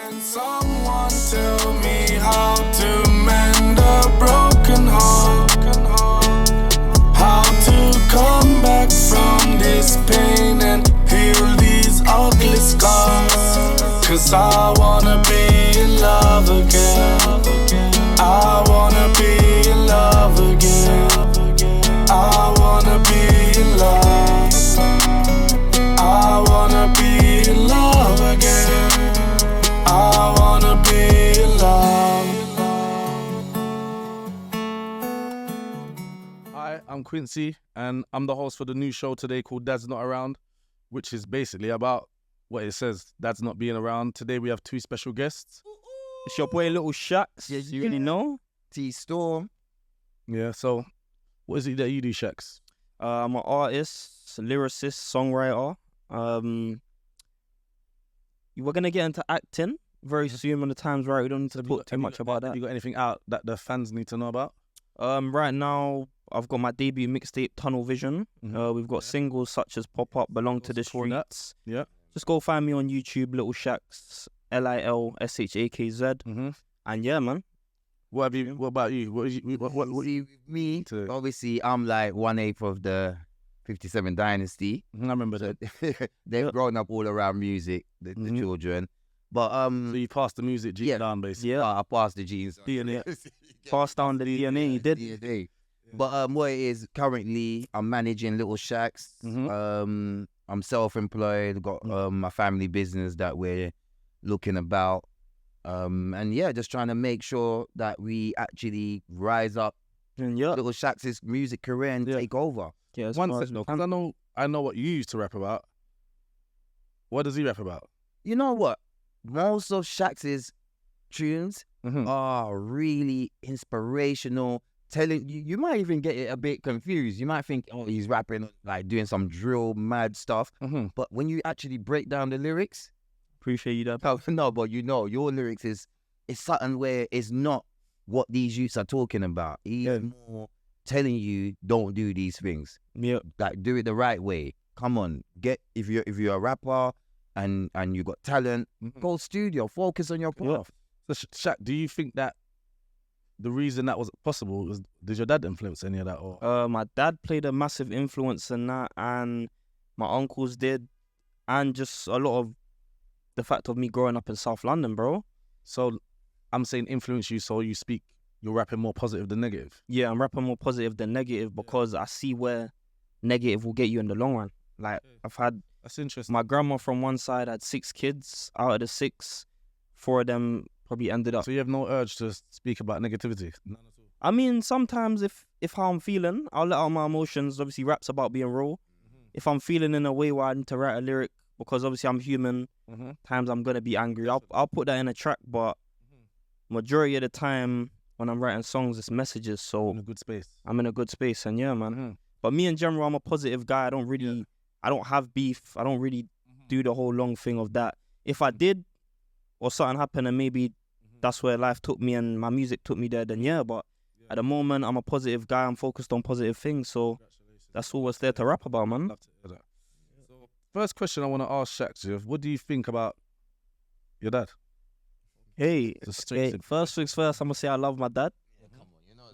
Can someone tell me how to mend a broken heart? How to come back from this pain and heal these ugly scars? 'Cause I wanna be in love again. I wanna be in love again. I wanna be in love. I wanna be in love again. I wanna be in love. Hi, I'm Quincy, and I'm the host for the new show today called Dad's Not Around, which is basically about what it says, Dad's not being around. Today we have two special guests. It's your boy Little Shacks. You really know? T-Storm. Yeah, so what is it that you do, Shax? I'm an artist, lyricist, songwriter. We're gonna get into acting very soon when the time's right. We don't need to talk too much about that. Have you got anything out that the fans need to know about? Right now, I've got my debut mixtape, Tunnel Vision. We've got singles such as Pop Up, Belong to the Streets. Yeah. Just go find me on YouTube, Little Shacks, LILSHAKZ. And yeah, man. What about you? What See, with me, to- obviously, I'm like 1/8 of the 57 Dynasty. I remember that. They've grown up all around music, the children. But So you passed the music G down, basically. Yeah. I passed the genes. DNA. Pass down the DNA, he did. DNA. But what it is currently, I'm managing Little Shacks. I'm self-employed. Got my family business that we're looking about. And yeah, just trying to make sure that we actually rise up And yeah. Little Shacks' music career and take over. Yeah, as One far sec as though, we 'cause can. I know what you used to rap about. What does he rap about? You know what? Most of Shacks' tunes are really inspirational. Telling you might even get it a bit confused. You might think, oh, he's rapping like doing some drill mad stuff. But when you actually break down the lyrics, Appreciate you, Dad. no, but you know, your lyrics is something where it's not what these youths are talking about. He's more telling you don't do these things. Yeah. Like do it the right way. Come on, if you're a rapper and you got talent, go studio, focus on your craft. So Shaq, do you think that the reason that was possible was, did your dad influence any of that? Or My dad played a massive influence in that, and my uncles did, and just a lot of the fact of me growing up in South London, bro. so I'm saying influence you, so you're rapping more positive than negative. Yeah, I'm rapping more positive than negative because I see where negative will get you in the long run. Like, I've had That's interesting. my grandma from one side had 6 kids. Out of the 6, 4 of them probably ended up. So you have no urge to speak about negativity? None at all. I mean, sometimes if how I'm feeling, I'll let out my emotions. Obviously, rap's about being raw. If I'm feeling in a way where I need to write a lyric, because obviously I'm human, times I'm gonna be angry. I'll put that in a track, but majority of the time when I'm writing songs, it's messages. So In a good space. I'm in a good space, and yeah, man. But me in general, I'm a positive guy. I don't have beef. I don't really do the whole long thing of that. If I did, or something happened, and maybe that's where life took me and my music took me there, then yeah. But at the moment, I'm a positive guy. I'm focused on positive things. So that's all what's there to rap about, man. Love to hear that. So first question I want to ask Shaq, Jeff, what do you think about your dad? Hey, Just straight to- first things first, I'm gonna say I love my dad.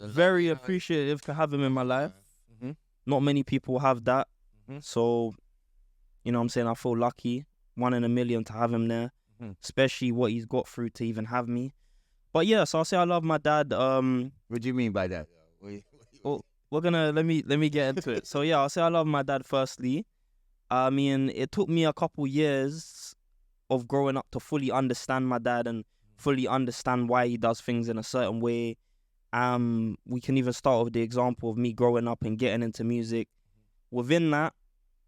Very appreciative to have him in my life. Not many people have that. So, you know what I'm saying, I feel lucky. 1 in a million to have him there. Especially what he's got through to even have me. But yeah, so I'll say I love my dad. What do you mean by that? We're gonna let me get into it. So yeah, I'll say I love my dad firstly. I mean, it took me a couple years of growing up to fully understand my dad and fully understand why he does things in a certain way. We can even start with the example of me growing up and getting into music. Within that,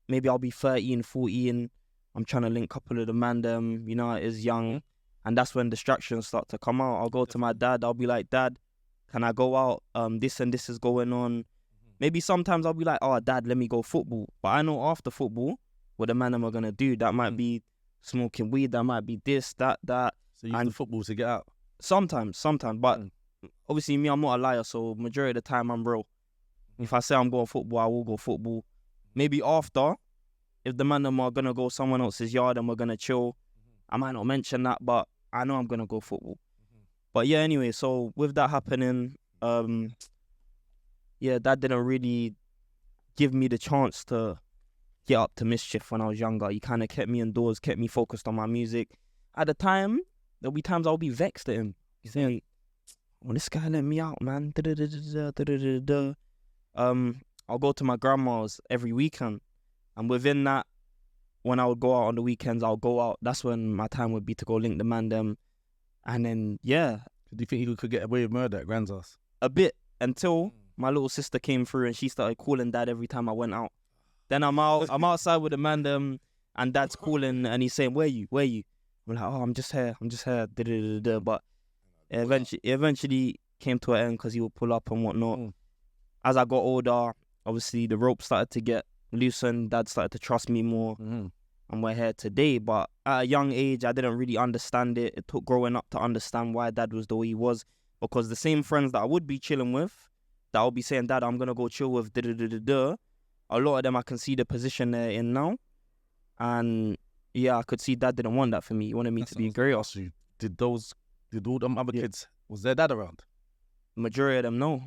maybe I'll be 13, 14. I'm trying to link a couple of the man them, you know, it is young. And that's when distractions start to come out. I'll go to my dad. I'll be like, Dad, can I go out? This and this is going on. Maybe sometimes I'll be like, oh, Dad, let me go football. But I know after football, what the man them are going to do. That might be smoking weed. That might be this, that. So you use the football to get out? Sometimes. But obviously me, I'm not a liar. So majority of the time, I'm real. If I say I'm going football, I will go football. Maybe after, if the man them are going to go someone else's yard and we're going to chill, I might not mention that, but I know I'm gonna go football. But yeah, anyway, so with that happening, yeah, that didn't really give me the chance to get up to mischief when I was younger. He kind of kept me indoors, kept me focused on my music. At the time, there'll be times I'll be vexed at him. He's saying, "Oh, this guy let me out, man." I'll go to my grandma's every weekend, and within that, when I would go out on the weekends, I'll go out. That's when my time would be to go link the man them, and then yeah, Do you think you could get away with murder at Grand's house? a bit until my little sister came through and she started calling dad every time I went out. Then I'm outside with the man them, and dad's calling and he's saying, "Where you? Where you?" I'm like, "Oh, I'm just here. But it eventually came to an end because he would pull up and whatnot. As I got older, obviously the rope started to get loosened. Dad started to trust me more, and we're here today. But at a young age, I didn't really understand it. It took growing up to understand why dad was the way he was, because the same friends that I would be chilling with, that I'll be saying, "Dad, I'm gonna go chill with," a lot of them I can see the position they're in now, and yeah, I could see dad didn't want that for me. He wanted me to be greater. So did all them other kids, was their dad around? Majority of them, no.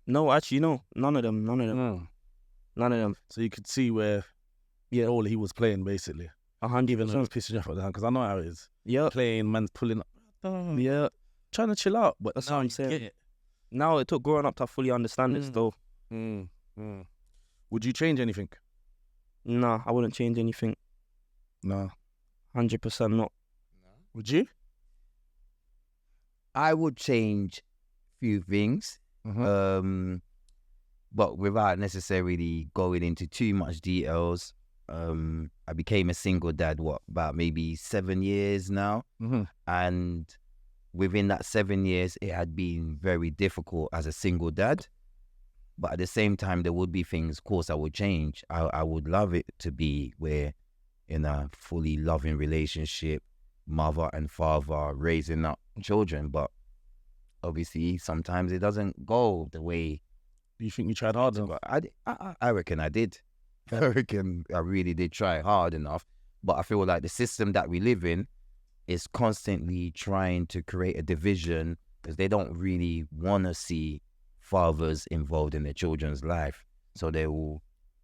No, actually, no. None of them. None of them. So you could see where all he was playing, basically. 100%. Even though it was pissing you off at the time, because I know how it is. Yeah. Playing, man's pulling up. Yeah. Trying to chill out, but That's now what I'm you saying. get it. Now it took growing up to fully understand it still. Would you change anything? Nah, I wouldn't change anything. No. 100% not. Would you? I would change few things, but without necessarily going into too much details. I became a single dad, about maybe 7 years now, and within that 7 years, it had been very difficult as a single dad. But at the same time, there would be things, of course, I would change. I would love it to be where in a fully loving relationship, mother and father raising up children. But obviously, sometimes it doesn't go the way. Do you think you tried hard enough? I reckon I did. I reckon I really did try hard enough. But I feel like the system that we live in is constantly trying to create a division because they don't really want to see fathers involved in their children's life. So they will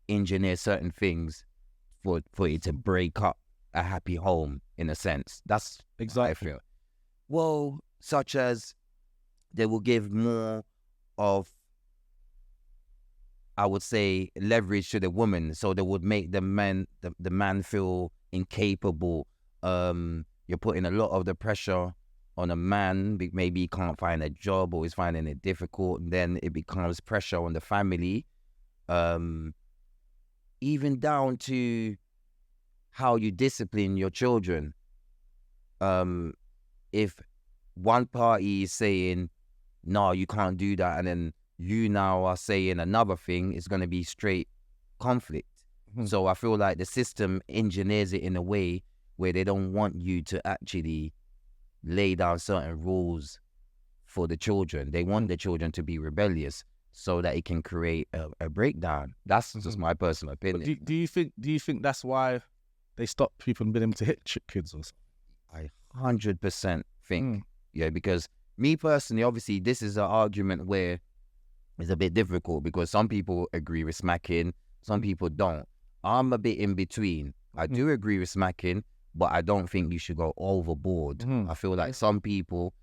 engineer certain things for it to break up a happy home, in a sense. That's exactly what I feel. Well, such as they will give more of, I would say, leverage to the woman. So they would make the man feel incapable. You're putting a lot of the pressure on a man. Maybe he can't find a job or he's finding it difficult. And then it becomes pressure on the family. Even down to how you discipline your children. If one party is saying, "No, you can't do that," and then you now are saying another thing, it's going to be straight conflict. So I feel like the system engineers it in a way where they don't want you to actually lay down certain rules for the children. They want the children to be rebellious so that it can create a breakdown. That's just my personal opinion. Do you think that's why they stop people from being able to hit kids or something? I 100% think, yeah, because me personally, obviously, this is an argument where it's a bit difficult because some people agree with smacking, some people don't. I'm a bit in between. I do agree with smacking, but I don't think you should go overboard. I feel like some people,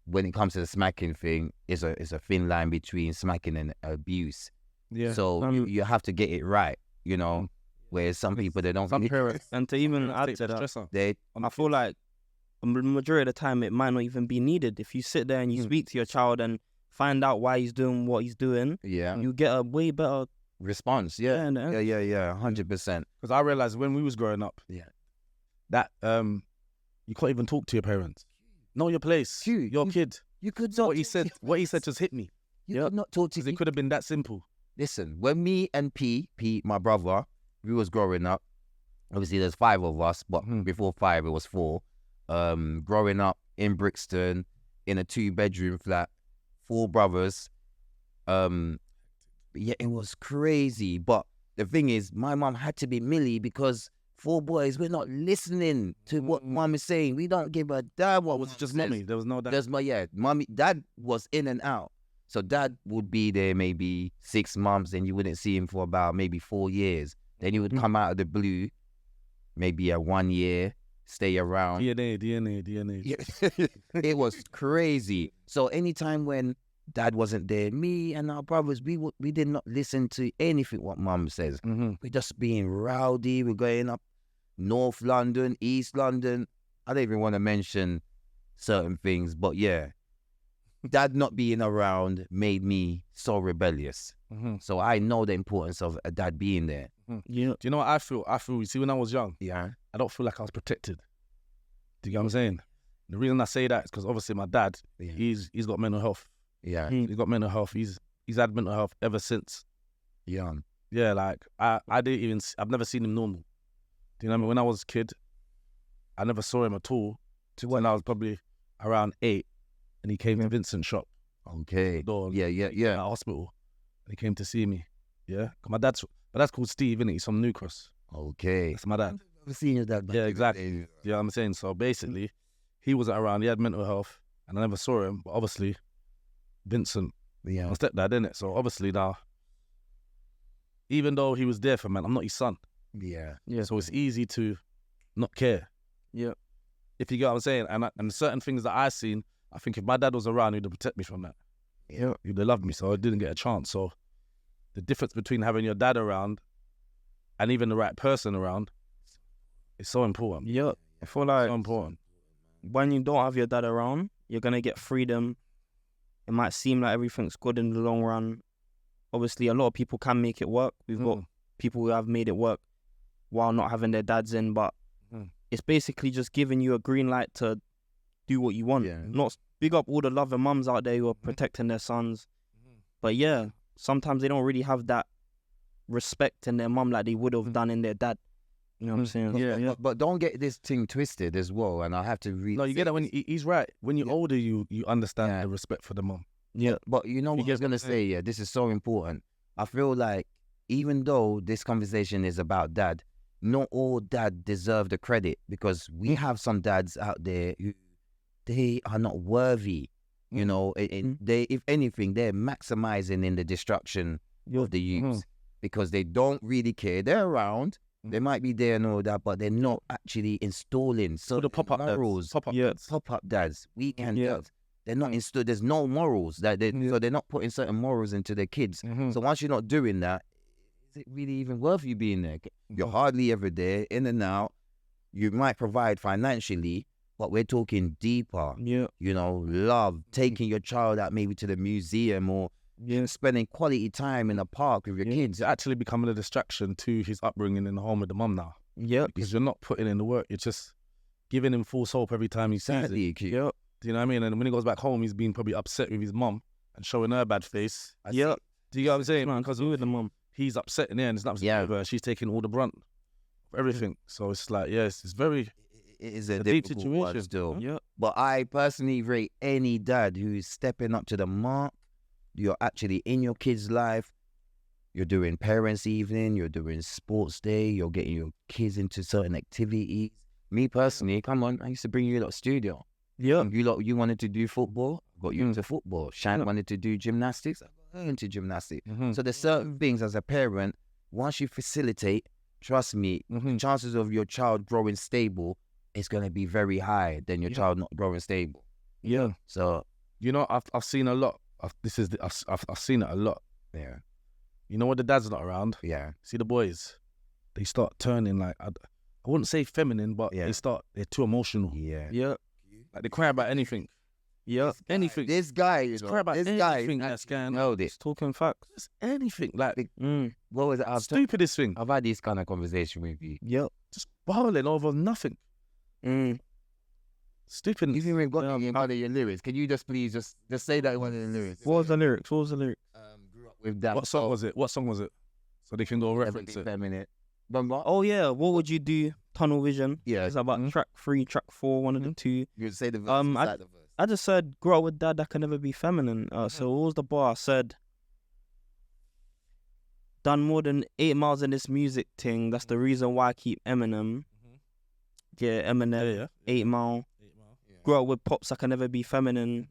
when it comes to the smacking thing, is a thin line between smacking and abuse. Yeah. So you have to get it right, you know. Whereas some people, they don't. Some parents, and to even add to that, I feel like the majority of the time it might not even be needed. If you sit there and you speak to your child and find out why he's doing what he's doing, you get a way better response. Yeah, 100%. Because I realized when we was growing up, that you can't even talk to your parents. Know your place. Your kid. You could not. What he said just hit me. You could not talk to. It could have been that simple. Listen, when me and P, my brother, we was growing up. Obviously, there's 5 of us, but before 5, it was 4. Growing up in Brixton, in a 2-bedroom flat, 4 brothers. Yeah, it was crazy. But the thing is, my mum had to be Millie because 4 boys, we're not listening to what mom is saying. We don't give a damn what Was it mom just says. mommy? There was no dad. There's mommy, dad was in and out. So dad would be there maybe 6 months, and you wouldn't see him for about maybe 4 years. Then he would come out of the blue, maybe a 1 year, stay around. DNA. Yeah. It was crazy. So anytime when dad wasn't there, me and our brothers, we did not listen to anything what mum says. We're just being rowdy. We're going up North London, East London. I don't even want to mention certain things, but yeah, dad not being around made me so rebellious. So I know the importance of a dad being there. Yeah. Do you know what I feel? You see, when I was young, Yeah. I don't feel like I was protected. Do you get what I'm saying? The reason I say that is because obviously my dad, Yeah. he's got mental health. Yeah. He's got mental health. He's had mental health ever since. Yeah. Yeah, like I've never seen him normal. Do you know what I mean? When I was a kid, I never saw him at all. When I was probably around 8, and he came to Vincent's shop. Okay. Door, Yeah. at hospital, and he came to see me. Yeah, 'cause my dad's called Steve, innit? He's from New Cross. Okay. That's my dad. I've seen your dad. Yeah, exactly. Yeah, I'm saying. So basically, he wasn't around. He had mental health, and I never saw him. But obviously, Vincent, Yeah. my stepdad, innit? So obviously now, even though he was there for me, I'm not his son. Yeah. Yeah. So it's easy to not care. Yeah. If you get what I'm saying. And certain things that I seen, I think if my dad was around, he'd protect me from that. Yeah. He'd have loved me, so I didn't get a chance. So the difference between having your dad around and even the right person around is so important. Yeah. I feel like So important. when you don't have your dad around, you're gonna get freedom. It might seem like everything's good in the long run. Obviously, a lot of people can make it work. We've got people who have made it work while not having their dads in, but it's basically just giving you a green light to do what you want. Yeah. Not big up all the loving mums out there who are protecting their sons. But yeah, sometimes they don't really have that respect in their mum like they would have done in their dad. You know what I'm saying? Yeah. But don't get this thing twisted as well. And I have to read. No, you get that when he's right. When you're older, you understand the respect for the mum. Yeah. But you know what I was going to say? Yeah, this is so important. I feel like even though this conversation is about dad, not all dad deserve the credit, because we have some dads out there who they are not worthy. You know, they, if anything, they're maximizing in the destruction of the youth because they don't really care. They're around. They might be there and all that, but they're not actually installing the pop-up morals. Pop-up dads, weekend dads. They're not installed. There's no morals. So they're not putting certain morals into their kids. So once you're not doing that, is it really even worth you being there? You're hardly ever there, in and out. You might provide financially, but we're talking deeper. Yeah. You know, love, taking your child out maybe to the museum or spending quality time in a park with your kids. It's actually becoming a distraction to his upbringing in the home with the mum now. Yeah. Because you're not putting in the work. You're just giving him full soap every time he sees it. Yeah. Do you know what I mean? And when he goes back home, he's been probably upset with his mum and showing her a bad face. Yeah. Do you get what I'm saying? Man, Because with the mum. he's upset in there and it's not upset with her. She's taking all the brunt of everything. So it's like, it's very... It is a deep difficult situation one still. Yeah. But I personally rate any dad who's stepping up to the mark. You're actually in your kid's life. You're doing parents' evening. You're doing sports day. You're getting your kids into certain activities. Me personally, come on, I used to bring you to studio. Yeah. You wanted to do football, got you into football. Shan wanted to do gymnastics, I got her into gymnastics. So there's certain things as a parent, once you facilitate, trust me, the chances of your child growing stable is going to be very high than your child not growing stable. Yeah. So, you know, I've seen a lot. I've seen it a lot. yeah. You know what, the dad's not around. Yeah. See the boys, they start turning like, I wouldn't say feminine, but they're too emotional. Yeah. Yeah. Like they cry about anything. Yeah. Anything. This guy, you Just know, cry about this guy anything that's going know on. this. Just talking facts. Just anything. Like, What was it? stupidest thing. I've had this kind of conversation with you. Yeah. Just bawling over nothing. Stupid. You even got in one of your lyrics. Can you just please just say that in one of the lyrics? What was the lyrics? Grew up with that. What song was it? So they can go reference it. Feminine. Remember? Oh yeah. What would you do? Tunnel Vision. Yeah. It's about track 3, track 4, one of the two. You say the verse. I- the verse. I just said, grow up with dad that can never be feminine. So what was the bar? I said, done more than 8 miles in this music thing. That's the reason why I keep Eminem. Yeah, Eminem, Yeah. 8 Mile. Grew up with pops, I can never be feminine.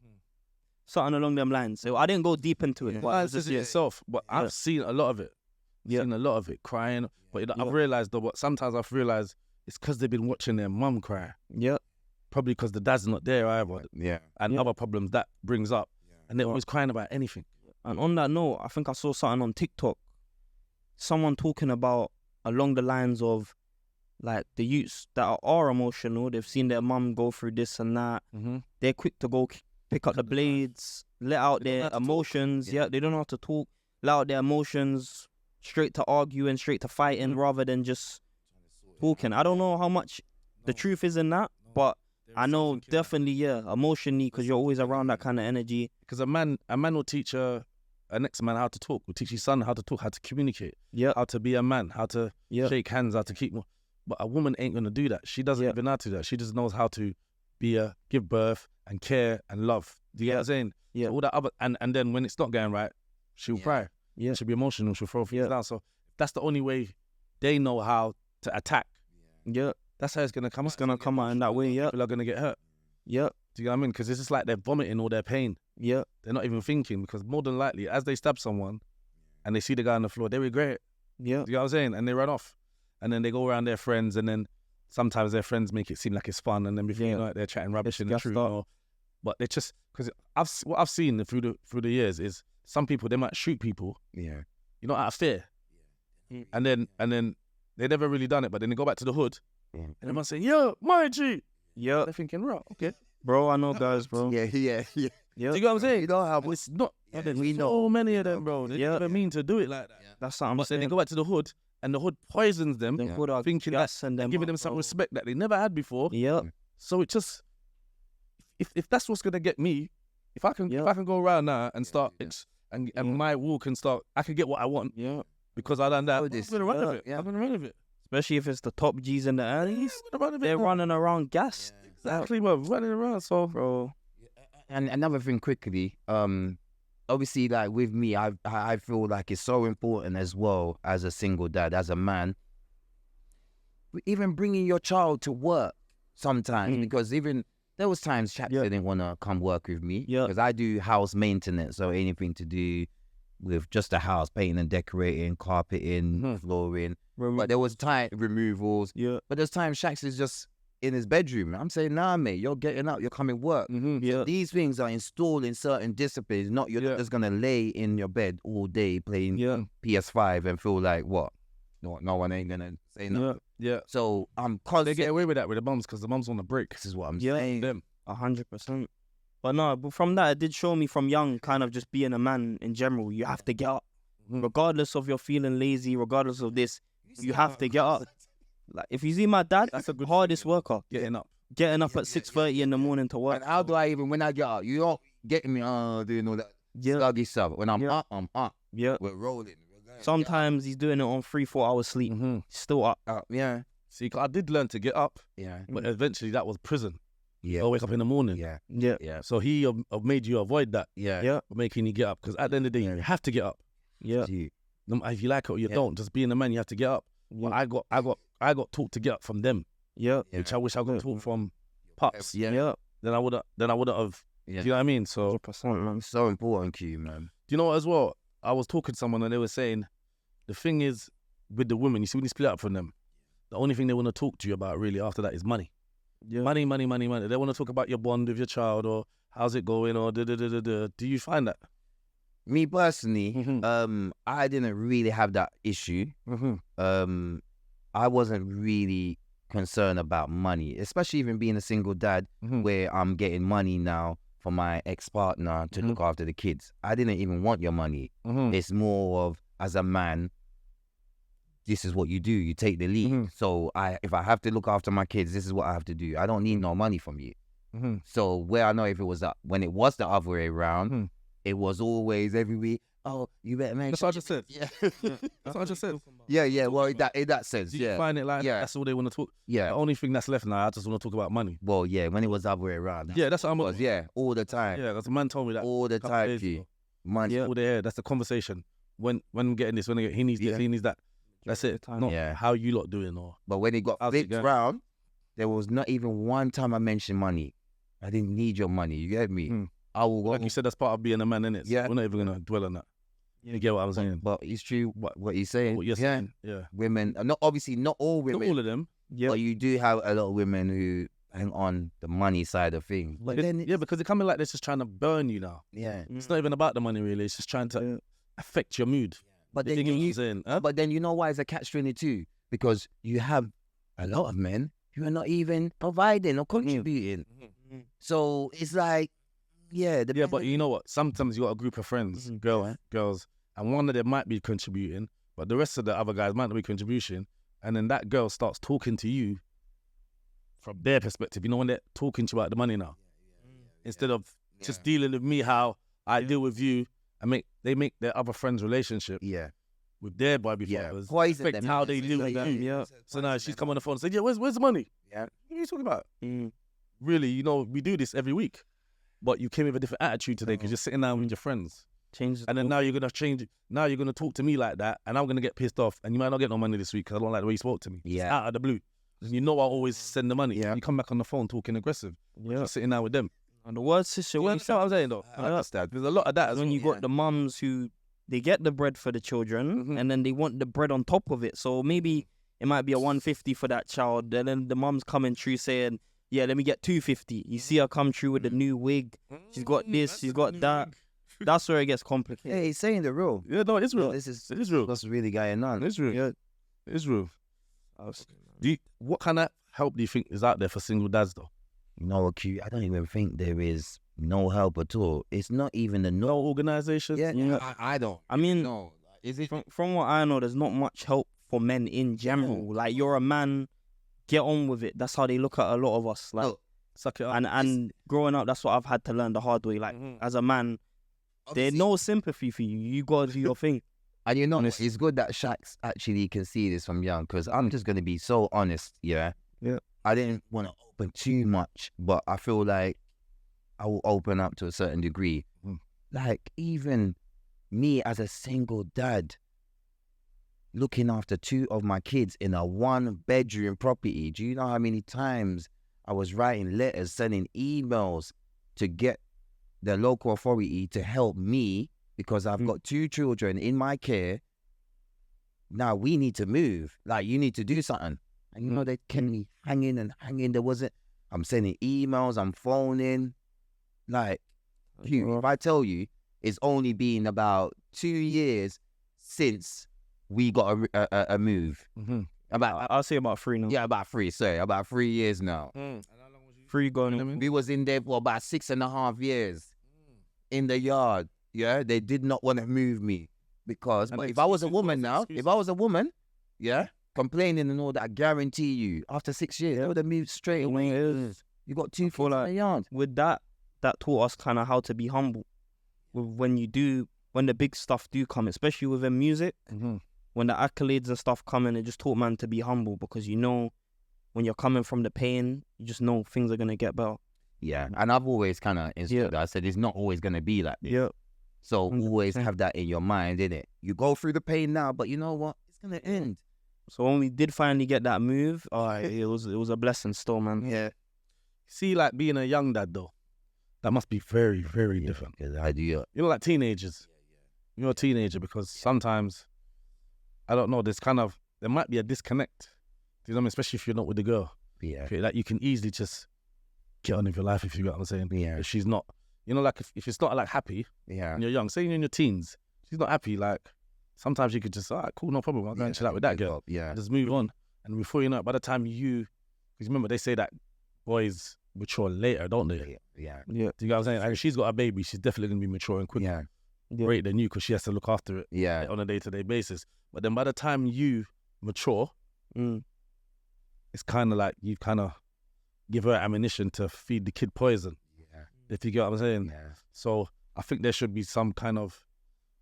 Something along them lines. So I didn't go deep into it. But Well, it it's was just just, itself, but Yeah. I've seen a lot of it. Yeah. Seen a lot of it, crying. But Yeah. I've realised though, what sometimes I've realised it's because they've been watching their mum cry. yeah, Probably because the dad's not there either, Yeah. and Yeah. other problems that brings up. And they're Yeah. always crying about anything. And on that note, I think I saw something on TikTok. Someone talking about along the lines of like the youths that are emotional. They've seen their mum go through this and that. Mm-hmm. They're quick to go pick up the blades, let out They don't know their how to talk. emotions. Yeah, they don't know how to talk. Let out their emotions, straight to arguing, straight to fighting, rather than just talking. I don't know how much the truth is in that, but I know definitely, yeah, emotionally, because you're always around that kind of energy. Because a man will teach a next man how to talk. Will teach his son how to talk, how to communicate, Yeah, how to be a man, how to yeah, shake hands, how to keep. But a woman ain't gonna do that. She doesn't Yeah. even know how to do that. She just knows how to give birth and care and love. Do you get what I'm saying? Yeah. So all that other and then when it's not going right, she'll Yeah. cry. Yeah. She'll be emotional. She'll throw things Yeah. down. So that's the only way they know how to attack. yeah. That's how it's gonna come. It's out. gonna come out in that way. Yeah, People are gonna get hurt. yeah, Do you know what I mean? Because it's just like they're vomiting all their pain. yeah, They're not even thinking, because more than likely, as they stab someone and they see the guy on the floor, they regret it. yeah, Do you know what I'm saying? And they run off. And then they go around their friends, and then sometimes their friends make it seem like it's fun, and then before you Yeah. know it, they're chatting rubbish in the gassed truth. up. But they just, because what I've seen through the years is some people, they might shoot people, Yeah. you know, out of fear. Mm. And then they never really done it, but then they go back to the hood, Yeah. and everyone's saying, yo, my G. yeah. They're thinking, right, okay. Bro, I know guys, bro. Yeah. Yeah, Do you know what I'm saying? You know how But it's not. Yeah, There's we know. so many of them, bro. They Yeah. never mean to do it like that. that's something I'm But then they saying. go back to the hood, and the hood poisons them, Them hood are thinking that gassing them giving up, them some bro. respect that they never had before. Yeah, So it just, if that's what's gonna get me, if I can go around now and start and my wall can start, I can get what I want yeah. because I done that. Oh, I'm this- gonna run with yeah, it. yeah. I'm gonna run with it. Especially if it's the top G's in the earlies. I'm gonna run with it. They're bro. running around gas. Exactly, bro. Running around. So, Bro. And another thing quickly, obviously, like with me, I feel like it's so important as well as a single dad, as a man, even bringing your child to work sometimes, because even there was times Chatshow didn't want to come work with me, Yeah. because I do house maintenance, so anything to do with just the house, painting and decorating, carpeting, flooring. But there was time removals. Yeah, But there's times Shax is just in his bedroom. I'm saying, nah, mate, you're getting up, you're coming work. yeah, These things are installed in certain disciplines. Not you're not just gonna lay in your bed all day playing yeah, PS5 and feel like what? No one ain't gonna say no. yeah. yeah. So I'm They constantly. get away with that with the mums because the mums on the break. This is what I'm Yeah. saying. Them. 100%. But no, but from that, it did show me from young, kind of just being a man in general. You have to get up, regardless of you're feeling lazy, regardless of this. You have to get up. Like if you see my dad, that's the hardest worker. Getting up. Getting up at 6:30 in the morning to work. And how do I even when I get up? You don't getting me doing all that Yeah, sluggy stuff. When I'm Yeah. up, I'm up. yeah. We're rolling. Sometimes he's doing it on 3-4 hours sleep. Still up. Yeah. See, 'cause I did learn to get up, Yeah. but eventually that was prison. Yeah. I wake up in the morning. Yeah. Yeah, Yeah. So he have made you avoid that, Yeah. yeah, making you get up. Because at the end of the day, you have to get up. yeah. Gee. If you like it or you Yeah. don't, just being a man, you have to get up. Yeah. But I got taught to get up from them, Yeah, which I wish I got taught from pops. Yeah. yeah. Then I would have. Yeah. Do you know what I mean? So 100%, man. It's so important to you, man. do you know what as well? I was talking to someone and they were saying, the thing is with the women, you see when you split up from them, the only thing they want to talk to you about really after that is money. Yeah. Money. They want to talk about your bond with your child or how's it going or da. Do you find that? Me personally, Mhm. I didn't really have that issue. I wasn't really concerned about money, especially even being a single dad where I'm getting money now for my ex-partner to look after the kids. I didn't even want your money. It's more of, as a man, this is what you do. You take the lead. So if I have to look after my kids, this is what I have to do. I don't need no money from you. So where I know if it was when it was the other way around, it was always every week. Oh, you better make. That's what I just said. Yeah. That's what I just said. Yeah. Well, in that sense, Do you yeah. find it like Yeah. that's all they want to talk? Yeah. The only thing that's left now, I just want to talk about money. Well, yeah. When it was the other way around. Yeah, that's what I'm. was. Yeah, all the time. Yeah, because the man told me that All the a couple time, days G. ago. Man, All they hear, that's the conversation. when getting this, he needs this, he needs that. That's it. Not how you lot doing or. But when it got How's it flipped going? round, there was not even one time I mentioned money. I didn't need your money. You get me? I will go. Like you said, that's part of being a man, innit? Yeah. We're not even gonna dwell on that. You get what I'm saying? But it's true what you're saying. What you're saying, yeah. Women, not obviously not all women, Not all of them. but you do have a lot of women who hang on the money side of things. But then, Because they're coming like they're just trying to burn you now. yeah. It's not even about the money really. It's just trying to affect your mood. But You then get what I'm saying? Huh? but then you know why it's a catch-22? Because you have a lot of men who are not even providing or contributing. So it's like, But you know what? Sometimes you got a group of friends, girls, and one of them might be contributing, but the rest of the other guys might not be contributing. And then that girl starts talking to you from their perspective. You know, when they're talking to you about the money now, instead of just dealing with me, how I deal with you, they make their other friends' relationship with their baby fathers poison affect them. how they deal with you. Yeah. So now she's come on the phone and said, where's the money? Yeah. What are you talking about? Really, you know, we do this every week. But you came with a different attitude today because you're sitting down with your friends. Change. And then now you're going to change it. Now you're going to talk to me like that and I'm going to get pissed off and you might not get no money this week because I don't like the way you spoke to me. It's out of the blue. And you know I always send the money. Yeah. You come back on the phone talking aggressive. Yeah. You're sitting down with them. And the word sister, You know what I'm saying though? I understand. There's a lot of that as when well. you got the mums who they get the bread for the children and then they want the bread on top of it. So maybe it might be a 150 for that child, and then the mum's coming through saying, "Yeah, let me get 250." You see her come through with the new wig. She's got this, she's got that. That's where it gets complicated. Hey, he's saying the real. Yeah, no, it's real. This is It is real. what's really going on. It's real. Yeah. It's real. What kind of help do you think is out there for single dads though? You know what, Q? I don't even think there is no help at all. It's not even the No organisations? Yeah. I don't. I mean, No. Is it? from what I know, there's not much help for men in general. Like, you're a man, get on with it. That's how they look at a lot of us. Like, No. Suck it up. and growing up, that's what I've had to learn the hard way. Like, as a man, there's no sympathy for you. You gotta do your thing. And you know, Honest. it's good that Shax actually can see this from young, because I'm just going to be so honest, yeah? Yeah. I didn't want to open too much, but I feel like I will open up to a certain degree. Like, even me as a single dad, looking after two of my kids in a one-bedroom property, do you know how many times I was writing letters, sending emails to get the local authority to help me because I've got two children in my care. Now we need to move. Like, you need to do something. And you know, they kept me hanging and hanging. I'm sending emails, I'm phoning. Like, if I tell you, it's only been about 2 years since we got a move. I'll say about 3 now. Yeah, about 3. Sorry, about 3 years now. 3 going. We was in there for about 6.5 years in the yard. Yeah, they did not want to move me because but if I was a woman now, if I was a woman, yeah, complaining and all that, I guarantee you, after 6 years, they would have moved straight away. You got 2 kids in the yard. With that taught us kind of how to be humble. When the big stuff do come, especially within music, when the accolades and stuff come in, it just taught man to be humble, because you know when you're coming from the pain, you just know things are gonna get better. Yeah, and I've always kind of instilled that. I said it's not always gonna be like this. Yeah. So always have that in your mind, innit? You go through the pain now, but you know what? It's gonna end. So when we did finally get that move, it was a blessing still, man. Yeah. See, like being a young dad though, that must be very, very different. Because I do. You know, like teenagers. You're a teenager because sometimes, I don't know, there might be a disconnect. Do you know what I mean? Especially if you're not with the girl. Yeah. Like you can easily just get on with your life if you get what I'm saying. Yeah. If she's not, you know, like if it's not like happy Yeah. and you're young, say you're in your teens, she's not happy, like sometimes you could just, all right, cool, no problem, I'll go and chill out with that girl. Yeah. Just move on. And before you know it, by the time because remember they say that boys mature later, don't they? Yeah. Yeah. Do you get what I'm saying? And if she's got a baby, she's definitely going to be mature and quicker rate than you because she has to look after it Yeah. on a day-to-day basis. But then by the time you mature, it's kind of like you kind of give her ammunition to feed the kid poison. Yeah. If you get what I'm saying. Yeah. So I think there should be some kind of,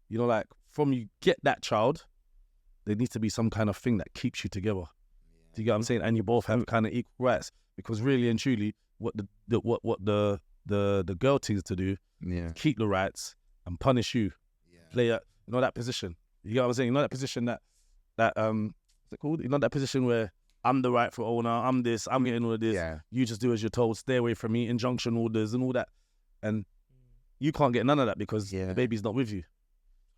you know, like from you get that child, there needs to be some kind of thing that keeps you together. Do you get what I'm saying? And you both have kind of equal rights, because really and truly, what the girl thinks to do, Yeah. keep the rights and punish you. Play that position. You get what I'm saying? You know that position that what's it called? You know that position where I'm the rightful owner, I'm this, I'm getting all of this. Yeah. You just do as you're told, stay away from me, injunction orders and all that. And you can't get none of that because the baby's not with you.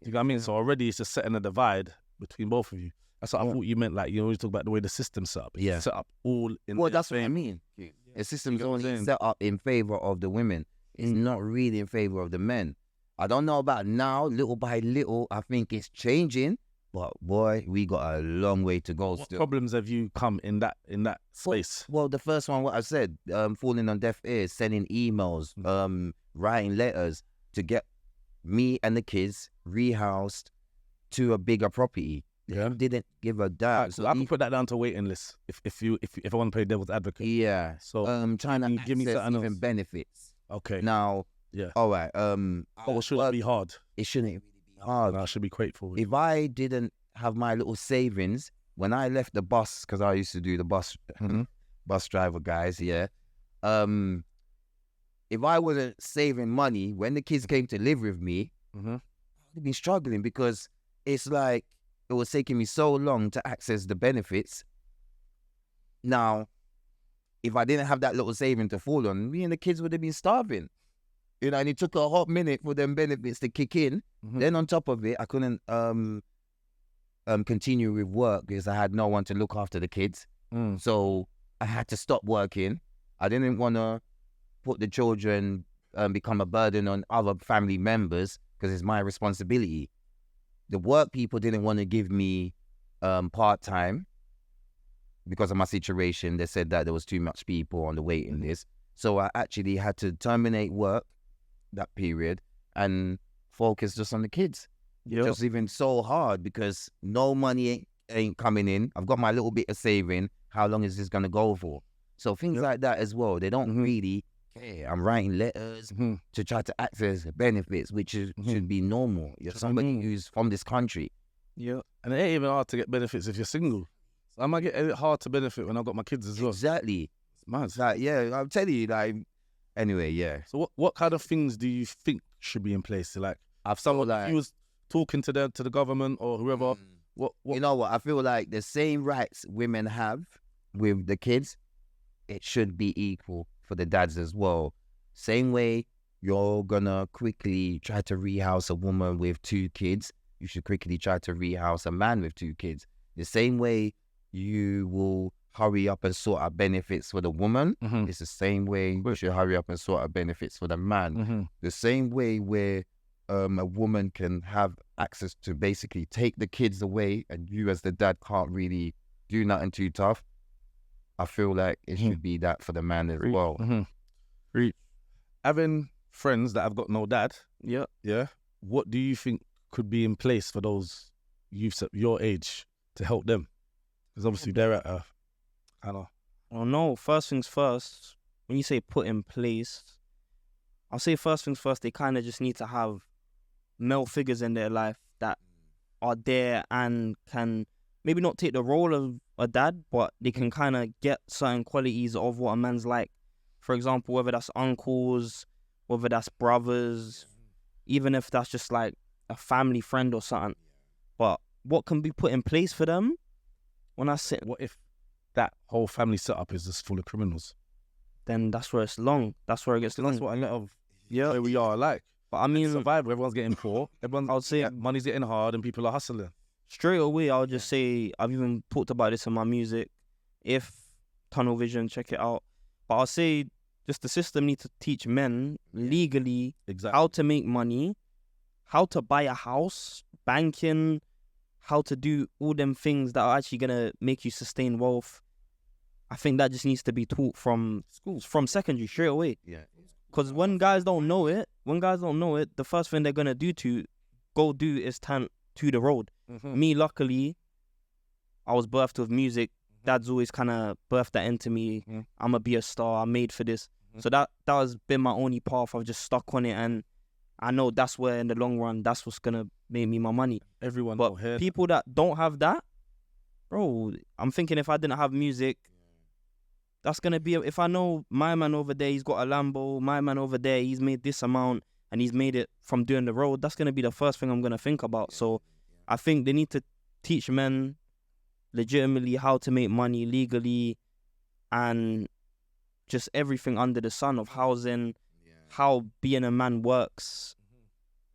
You know what I mean? So already it's just setting a divide between both of you. That's what I thought you meant. Like, you always talk about the way the system's set up. It's set up all in. Well, that's what I mean. The system's only set up in favor of the women. It's not really in favor of the men. I don't know about now. Little by little, I think it's changing. But boy, we got a long way to go. What problems have you come in that space? Well, the first one, what I said, falling on deaf ears, sending emails, writing letters to get me and the kids rehoused to a bigger property. Yeah, didn't give a damn. Right, so I can put that down to waiting list if I want to play devil's advocate. Yeah. So trying to give me access something even else. benefits. Okay. Now. Yeah. All right. Or should it be hard? It shouldn't really be hard. No, it should be grateful. If I didn't have my little savings when I left the bus, because I used to do the bus driver guys. Yeah. If I wasn't saving money when the kids came to live with me, I'd be struggling because it's like it was taking me so long to access the benefits. Now, if I didn't have that little saving to fall on, me and the kids would have been starving. You know, and it took a hot minute for them benefits to kick in. Then on top of it, I couldn't continue with work because I had no one to look after the kids. So I had to stop working. I didn't want to put the children become a burden on other family members because it's my responsibility. The work people didn't want to give me part-time because of my situation. They said that there was too much people on the waiting list. So I actually had to terminate work that period and focus just on the kids. Just even so hard because no money ain't coming in. I've got my little bit of saving. How long is this going to go for? So things like that as well. They don't really care. I'm writing letters to try to access benefits, which should be normal. You're somebody who's from this country. Yeah. And it ain't even hard to get benefits if you're single. So I might get it hard to benefit when I've got my kids as well. Exactly. It's mad. Like, yeah, I'm telling you, like, anyway, yeah. So what kind of things do you think should be in place? Like, I've someone like, if you was talking to the government or whoever, what? You know what? I feel like the same rights women have with the kids, it should be equal for the dads as well. Same way you're gonna quickly try to rehouse a woman with 2 kids, you should quickly try to rehouse a man with 2 kids. The same way you will hurry up and sort out benefits for the woman, it's the same way you should hurry up and sort out benefits for the man. The same way where a woman can have access to basically take the kids away and you as the dad can't really do nothing too tough. I feel like it should be that for the man as well. Having friends that have got no dad, what do you think could be in place for those youths at your age to help them? Because obviously they're at a, I don't know. First things first, when you say put in place, I'll say first things first, they kind of just need to have male figures in their life that are there and can maybe not take the role of a dad, but they can kind of get certain qualities of what a man's like. For example, whether that's uncles, whether that's brothers, even if that's just like a family friend or something. But what can be put in place for them? When I say, what if that whole family setup is just full of criminals? Then that's where it's long. That's where it gets long. That's what a lot of where we are like. But I mean, survival. Everyone's getting poor. I would say money's getting hard and people are hustling. Straight away, I would just say, I've even talked about this in my music. If Tunnel Vision, check it out. But I'll say, just the system needs to teach men legally how to make money, how to buy a house, banking, how to do all them things that are actually gonna make you sustain wealth. I think that just needs to be taught from schools, from secondary, straight away. Yeah. Because when guys don't know it, the first thing they're gonna do is turn to the road. Me, luckily, I was birthed with music. Dad's always kind of birthed that into me. I'm gonna be a star. I'm made for this. So that has been my only path. I've just stuck on it, and I know that's where, in the long run, that's what's gonna make me my money. Everyone, but people that don't have that, bro, I'm thinking if I didn't have music, that's gonna be. If I know my man over there, he's got a Lambo. My man over there, he's made this amount, and he's made it from doing the road. That's gonna be the first thing I'm gonna think about. So I think they need to teach men legitimately how to make money legally and just everything under the sun of housing, how being a man works,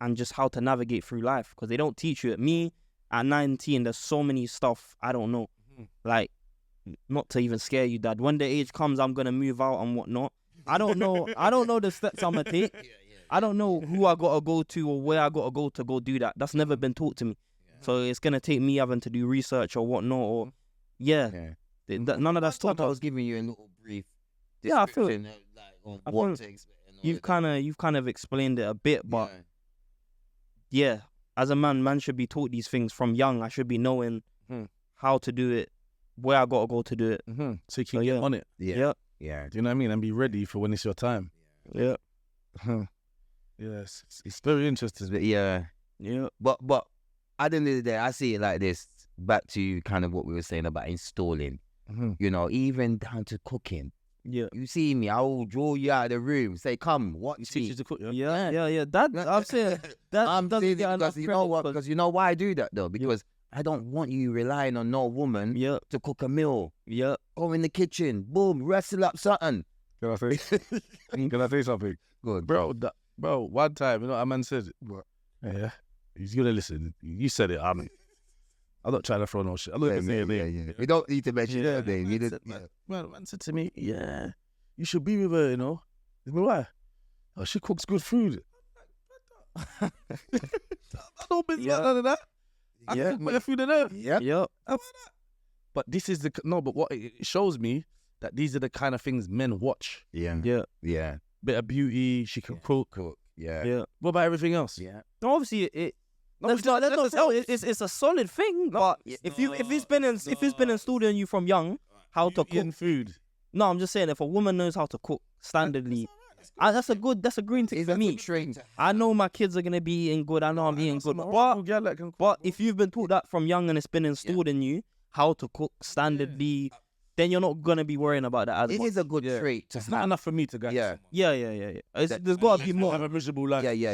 and just how to navigate through life. Because they don't teach you. Me, at 19, there's so many stuff I don't know. Like, not to even scare you, Dad. When the age comes, I'm going to move out and whatnot. I don't know the steps I'm going to take. I don't know who I got to go to or where I got to go do that. That's never been taught to me. So it's going to take me having to do research or whatnot. Or none of that stuff. I was giving you a little brief. Yeah, I feel description of, like, on what to expect and all you've kind of explained it a bit, but yeah, as a man should be taught these things from young. I should be knowing how to do it, where I got to go to do it. So you can get on it. Yeah. Yeah. Do you know what I mean? And be ready for when it's your time. Yeah. Yes, it's very interesting. But yeah. But at the end of the day, I see it like this. Back to kind of what we were saying about installing. You know, even down to cooking. Yeah. You see me, I will draw you out of the room. Say, come, watch You teach me. you to cook, Yeah. That I'm saying that I'm doesn't saying get it enough because you know what? credit, Because you know why I do that though? Because I don't want you relying on no woman to cook a meal. Yeah. Go in the kitchen, boom, wrestle up something. Can I say? Can I say something? Good. Bro, one time, you know what a man said? What? Yeah. He's gonna listen. You said it. I'm not trying to throw no shit. I'm not even saying it. Yeah. We don't need to mention Yeah, her name. We didn't- Man said to me, yeah, you should be with her, you know. I mean, why? Oh, she cooks good food. I don't business none of that. I cook better food than her. Yeah. But this is but what it shows me that these are the kind of things men watch. Yeah. Bit of beauty, she can cook. Yeah. What about everything else? Yeah. Obviously, it's a solid thing. But if it's been installed in you from young how to cook food. No, I'm just saying if a woman knows how to cook standardly, that's a green tick for me. I know my kids are gonna be eating good. I know I'm eating good. But if you've been taught that from young and it's been installed in you how to cook standardly, then you're not gonna be worrying about that as much. It is a good trait. It's not enough for me to go. Yeah. There's gotta be more. Have a miserable life. Yeah.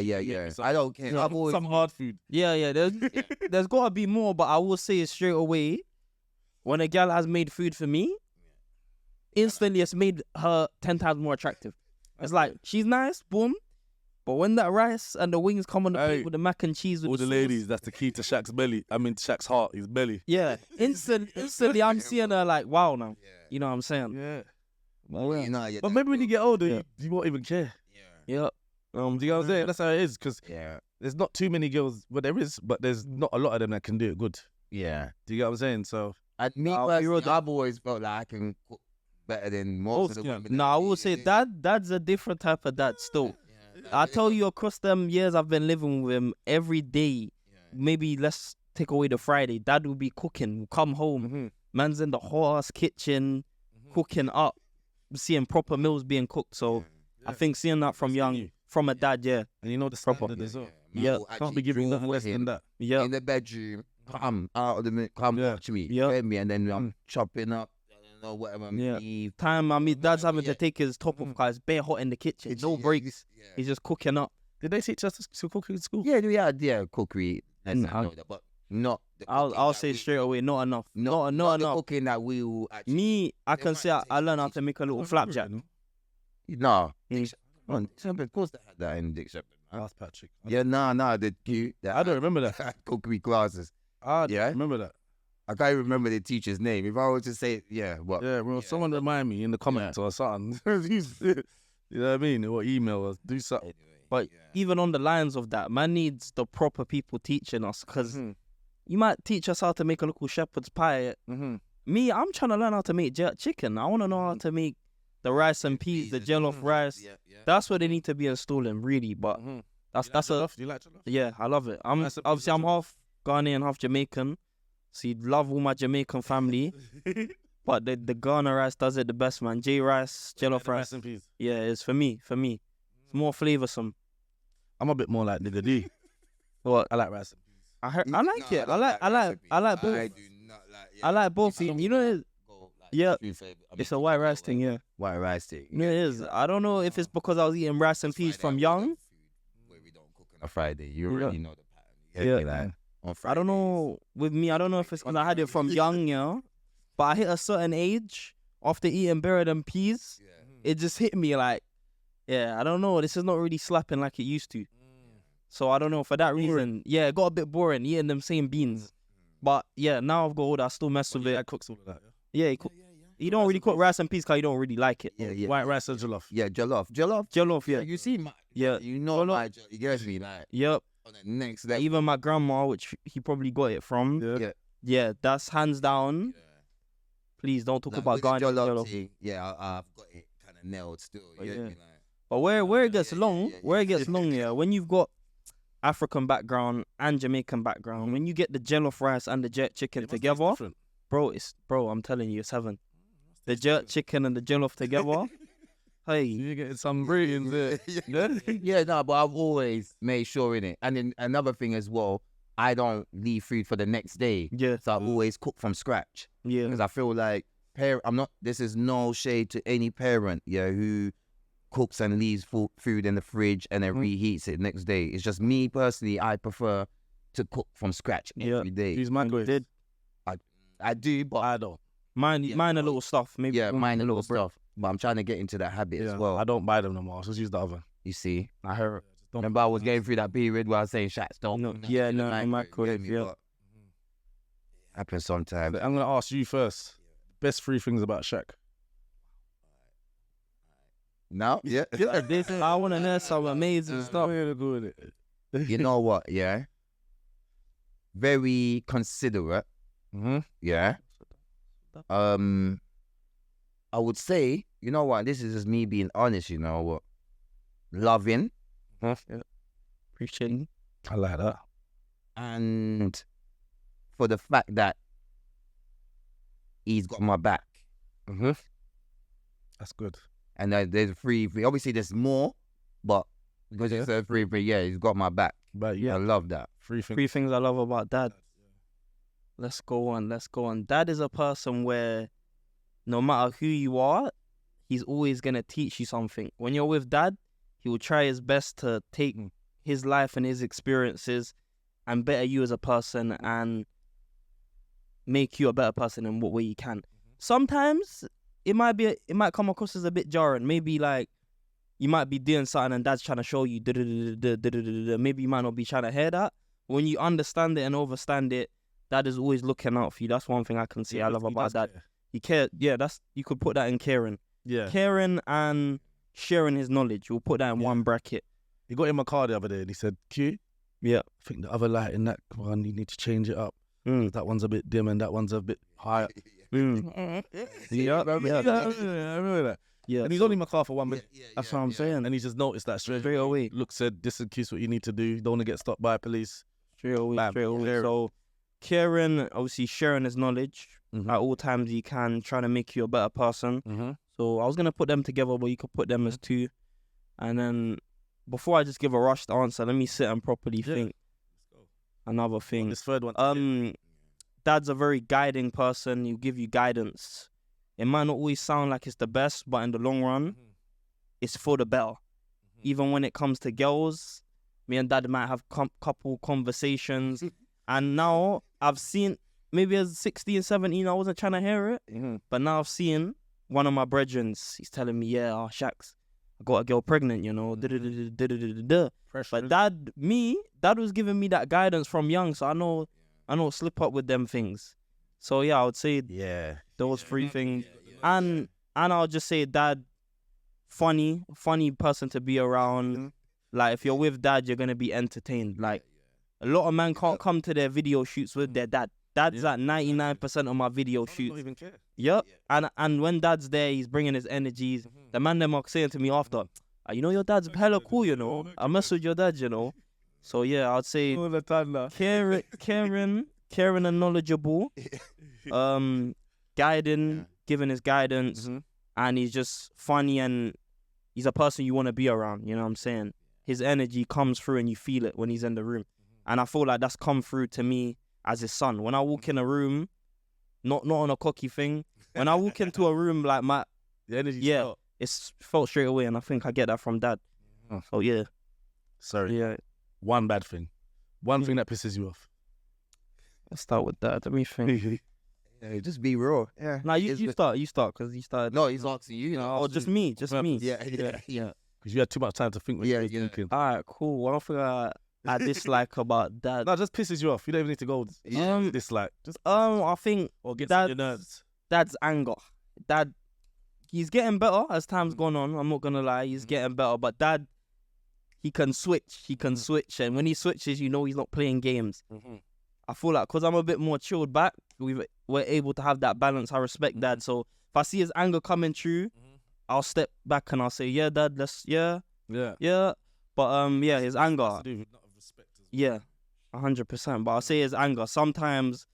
I don't care. I've always Some hard food. Yeah. There's gotta be more. But I will say it straight away. When a gal has made food for me, instantly it's made her 10 times more attractive. It's like she's nice, boom. But when that rice and the wings come on the plate with the mac and cheese, with all the ladies, that's the key to Shaq's belly. I mean, Shaq's heart, his belly. Yeah, instantly I'm seeing her like, wow, now. You know what I'm saying? Yeah. Well, But maybe when you get older, you won't even care. Yeah. Do you know what I'm saying? That's how it is. Because there's not too many girls. Well, there is, but there's not a lot of them that can do it good. Yeah. Do you get what I'm saying? So, I've always felt like I can cook better than most of the women. No, I will say that's a different type of dad still. I tell you, across them years I've been living with him, every day, maybe let's take away the Friday, Dad will be cooking, come home, man's in the horse kitchen, cooking up, seeing proper meals being cooked. So I think seeing that from young, from a dad, and you know the standard as well. Can't be giving nothing less than that. In the bedroom, come out of the watch me, get me, and then I'm chopping up. Or whatever. Dad's having to take his top off because it's bare hot in the kitchen. No breaks. He's just cooking up. Did they teach us to cook in school? Yeah, cookery. But not. I'll say straight away, not enough. Not enough. Cooking that we will actually. Me, I can say I learned how to make a little flapjack. No. Of course they had that in Dick Shepherd. Ask Patrick. Yeah, no, I don't remember that. Cookery classes. I remember that. I can't even remember the teacher's name. If I were to say, what? Yeah, well, someone remind me in the comments or something. You know what I mean? Or email us, do something. But even on the lines of that, man needs the proper people teaching us, because you might teach us how to make a little shepherd's pie. Me, I'm trying to learn how to make jerk chicken. I want to know how to make the rice and peas, the jollof rice. That's what they need to be installing, really. But that's a... Do you like jollof? Yeah, I love it. I'm half Ghanaian, half Jamaican. So you'd love all my Jamaican family. But the Ghana rice does it the best, man. J rice, jollof rice. Yeah, it's for me. It's more flavoursome. I'm a bit more like Nigga D. What? I like rice. I like it. I like both. I like both. You know, it's a white rice thing. Yeah, white rice thing. Yeah, it is. I don't know if it's because I was eating rice and peas from young. Where we don't cook on a Friday. You already know the pattern. on I Fridays. don't know. With me, I don't know if it's because I had it from young, but I hit a certain age after eating bread and peas. Yeah. It just hit me like, I don't know. This is not really slapping like it used to. So I don't know, for that reason, it got a bit boring eating them same beans. But yeah, now I've got older, I still mess with it. Dad cooks all of that. Yeah, he don't really cook rice and peas because he don't really like it. Yeah. White rice and jollof. Yeah, jollof. Jollof, yeah. You see, my, Yeah. you know, my jollof. You get me, like Yep. on the next level. Even my grandma, which he probably got it from. Yeah. Yeah, that's hands down. Yeah. Please don't talk Like, about with the garlic jollof. thing, yeah, I've got it kind of nailed still. You get me, like. But where it gets long, yeah. it gets long, when you've got African background and Jamaican background, when you get the jollof rice and the jerk chicken together, bro, I'm telling you, it's heaven. The jerk chicken and the jollof together. Hey, You're getting some brilliant there. Yeah, no, but I've always made sure in it. And then another thing as well, I don't leave food for the next day. yeah, So I've always cooked from scratch. yeah, Because I feel like this is no shade to any parent, who cooks and leaves food in the fridge and then reheats it next day. It's just me personally, I prefer to cook from scratch every day. Use microwave. I do, but I don't. mine a little stuff, maybe. yeah, mine a little stuff. But I'm trying to get into that habit as well. I don't buy them no more. I just use the oven. You see, I heard it. remember I was going through that period where I was saying, "Shats, don't." No, put yeah, that in the no, microwave, you get me? yeah. But happens sometimes. I'm gonna ask you first. Best 3 things about Shaq. No, yeah. I want to know some amazing stuff. You know what? Yeah. Very considerate. Mm-hmm. Yeah. I would say, you know what? This is just me being honest. You know what? Loving Appreciate it. I like that. and for the fact that he's got my back. Mm-hmm. That's good. And there's 3. Obviously, there's more, but because it's a 3, he's got my back. But I yeah, love that. 3 things. 3 things I love about Dad. Let's go on. Dad is a person where no matter who you are, he's always going to teach you something. When you're with Dad, he will try his best to take his life and his experiences and better you as a person and make you a better person in what way you can. Sometimes it might come across as a bit jarring. Maybe like you might be doing something and Dad's trying to show you maybe you might not be trying to hear that. When you understand it and overstand it, Dad is always looking out for you. That's one thing I can say I love about Dad. He cares. Yeah, you could put that in caring. Yeah. Caring and sharing his knowledge. We'll put that in one bracket. He got in my car the other day and he said, Q, Yeah. I think the other light in that one, you need to change it up. That one's a bit dim and that one's a bit higher. Yeah. I remember that. Yeah. And he's only in my car for 1 minute. That's what I'm saying. And he just noticed that straight away. Look, said, this is Q, what you need to do. You don't want to get stopped by police. Straight away. Bam. So caring, obviously sharing his knowledge at all times he can, trying to make you a better person. Mm-hmm. So I was going to put them together, but you could put them as 2. And then before I just give a rushed answer, let me sit and properly think. Another thing. This third one. Dad's a very guiding person. He'll give you guidance. It might not always sound like it's the best, but in the long run, it's for the better. Even when it comes to girls, me and Dad might have couple conversations. And now I've seen, maybe as 16, 17, I wasn't trying to hear it. But now I've seen one of my brethren, he's telling me, Shaqs, I got a girl pregnant, you know. But Dad was giving me that guidance from young, so I know slip up with them things. So yeah, I would say those 3 things. And I'll just say Dad, funny person to be around. Like if you're with Dad, you're gonna be entertained. Like a lot of men can't come to their video shoots with their dad. Dad's at 99% of my video shoots. Don't even care. Yep. And when Dad's there, he's bringing his energies. The man them are saying to me after, you know your dad's hella cool, you know. I mess with your dad, you know. So yeah, I'd say All the time now. caring and knowledgeable. Guiding, giving his guidance, and he's just funny and he's a person you want to be around, you know what I'm saying? His energy comes through and you feel it when he's in the room. And I feel like that's come through to me as his son. When I walk in a room, not on a cocky thing, when I walk into a room, like The energy. it's felt straight away, and I think I get that from Dad. So yeah. Sorry. Yeah. One bad thing. One thing that pisses you off. Let's start with that. Let me think. Yeah, just be raw. Yeah. Nah, you start, because you started. No, he's asking you. Oh, just me. Yeah. Because you had too much time to think when you were talking. All right, cool. One thing I dislike about dad. No, it just pisses you off. You don't even need to go dislike. Just I think or get on your nerves. dad's anger. Dad, he's getting better as time's gone on. I'm not gonna lie, he's getting better. But dad, he can switch. And when he switches, you know he's not playing games. I feel like because I'm a bit more chilled back, we're able to have that balance. I respect dad. So if I see his anger coming through, I'll step back and I'll say, yeah, dad, yeah. But his anger. Yeah, 100%. But I'll say his anger. Sometimes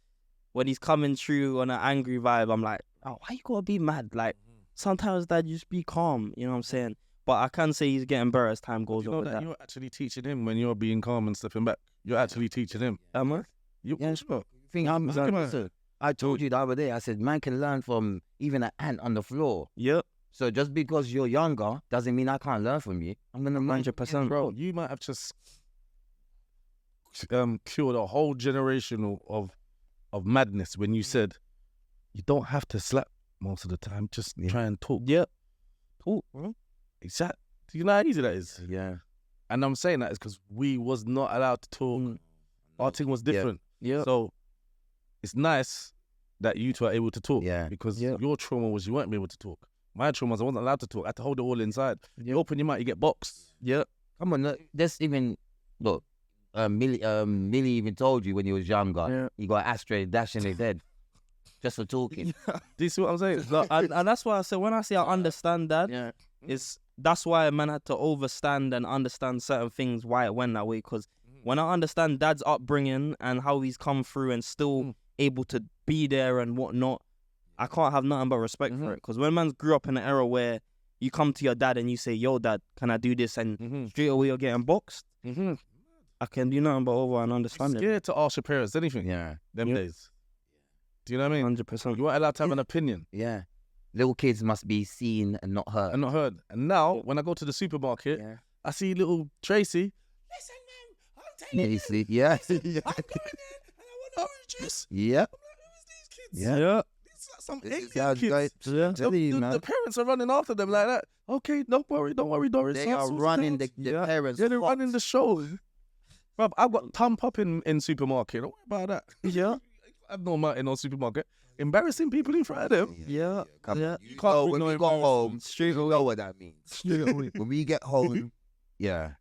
when he's coming through on an angry vibe, I'm like, oh, why you gotta be mad? Like, sometimes dad, just be calm. You know what I'm saying? But I can say he's getting better as time goes on. That you're actually teaching him when you're being calm and stepping back. You're actually teaching him. Am I? I told you the other day, I said, man can learn from even an ant on the floor. Yep. So just because you're younger doesn't mean I can't learn from you. I'm gonna 100%, bro. You might have just cured a whole generation of madness when you said you don't have to slap most of the time. Just try and talk. Yep. Talk, bro. Exactly. Do you know how easy that is? Yeah. And I'm saying that is because we was not allowed to talk. Our thing was different. Yeah. So it's nice that you two are able to talk. Yeah. Because your trauma was you weren't able to talk. My trauma was I wasn't allowed to talk. I had to hold it all inside. You open your mouth, you get boxed. Yeah. Come on, that's even look. Millie even told you when you was younger, you got ashtray dash in his head just for talking. Do you see what I'm saying? And that's why I say when I say I understand that, that's why a man had to overstand and understand certain things why it went that way. Because when I understand dad's upbringing and how he's come through and still able to be there and whatnot, I can't have nothing but respect for it. Because when man grew up in an era where you come to your dad and you say, yo, dad, can I do this? And straight away you're getting boxed. I can do nothing but over and understand it. Scared to ask your parents anything. Yeah. Them days. Do you know what I mean? 100%. You weren't allowed to have an opinion. Yeah. Little kids must be seen and not heard. And now, when I go to the supermarket, I see little Tracy. Listen, man, I'm telling you. Yeah. I'm going in and I want orange juice. Yeah. I'm like, who is these kids? Yeah. These are some This alien guy- kids. the The parents are running after them like that. Okay, don't worry, Doris. They are running the parents. Yeah, they're running the show. Bruv, I've got thumb popping in supermarket. Don't worry about that. Yeah. I've no in on supermarket. Embarrassing people in front of them. Yeah. Yeah. You can't when we go home, straight away, know what that means. When we get home, Yeah.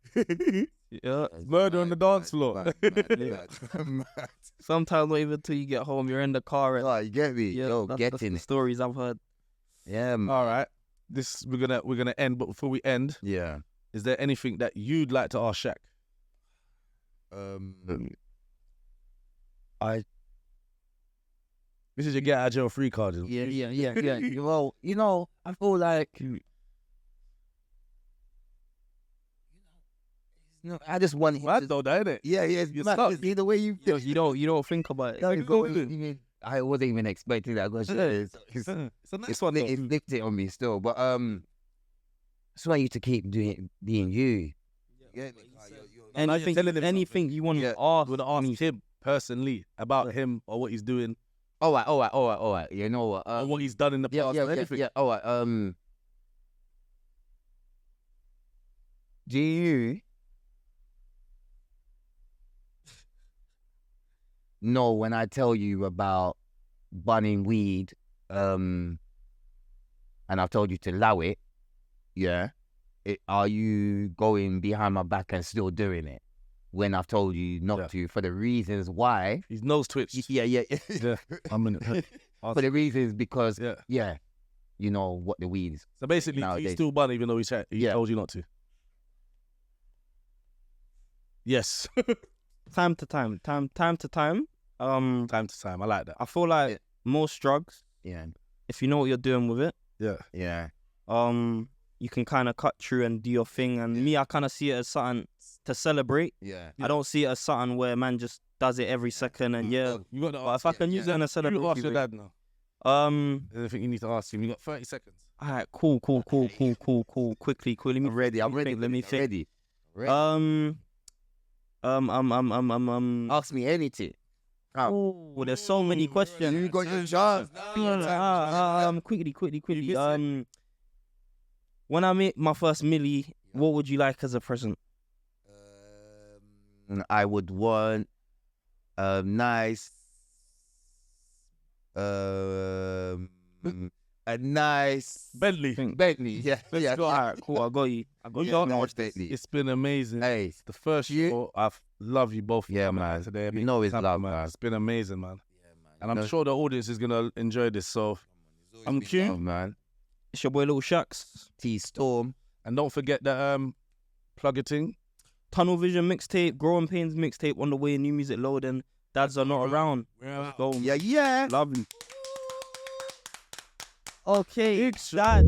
Murder on the dance floor. Mad. Sometimes not even till you get home, you're in the car. And, Oh, you get me? Yo, that's get in the it. stories I've heard. Yeah, man. All right. We're gonna end, but before we end, Yeah. is there anything that you'd like to ask Shaq? This is your get out of jail free card. isn't it? Yeah. Well, you know, I feel like I just want him Mad to, though, that, innit? yeah, You're man, stuck. just see the way you feel. You don't think about it. No, Like, go with I wasn't even expecting that question. It's a nice one, though. It flipped it on me still, but I just want you to keep being you. Yeah, Anything you want to You ask. want to ask him personally about him or what he's doing All right. You know what? or what he's done in the past. or anything. yeah. All right. Do you know when I tell you about bunning weed, and I've told you to allow it? Yeah. Are you going behind my back and still doing it when I've told you not to for the reasons why? His nose twitched. Yeah. I'm in it. For the reasons because, Yeah. you know what the weed is. So basically, Nowadays. he's still bun even though he told you not to. Yes. Time to time. Time to time. I like that. I feel like most drugs, Yeah. if you know what you're doing with it, Yeah. you can kind of cut through and do your thing. And me, I kind of see it as something to celebrate. Yeah. I don't see it as something where man just does it every second. And You got to but ask. if I can use it in a You celebration, ask your dad now. Anything you need to ask him. You got 30 seconds. All right, cool. Quickly. Let me I'm ready. Let me think. Ready. Ask Ask me anything. Oh, there's so many questions. You got your chance. Quickly. When I meet my first millie, what would you like as a present? I would want a nice, a nice Bentley. Bentley. Yeah, yeah. All right, cool. I got you. Bentley. It's been amazing. Hey, It's the first show. I love you both. Yeah, coming man. out today. You know it's love, man. man. It's been amazing, man. Yeah, man. And I'm sure the audience is gonna enjoy this. So I'm cute. Oh, man. It's your boy Little Shax. T Storm. And don't forget that plug it in. Tunnel Vision mixtape, Growing Pains mixtape on the way, new music loading. Dads are not around. Let's go. Yeah. Lovely. Okay, Dad.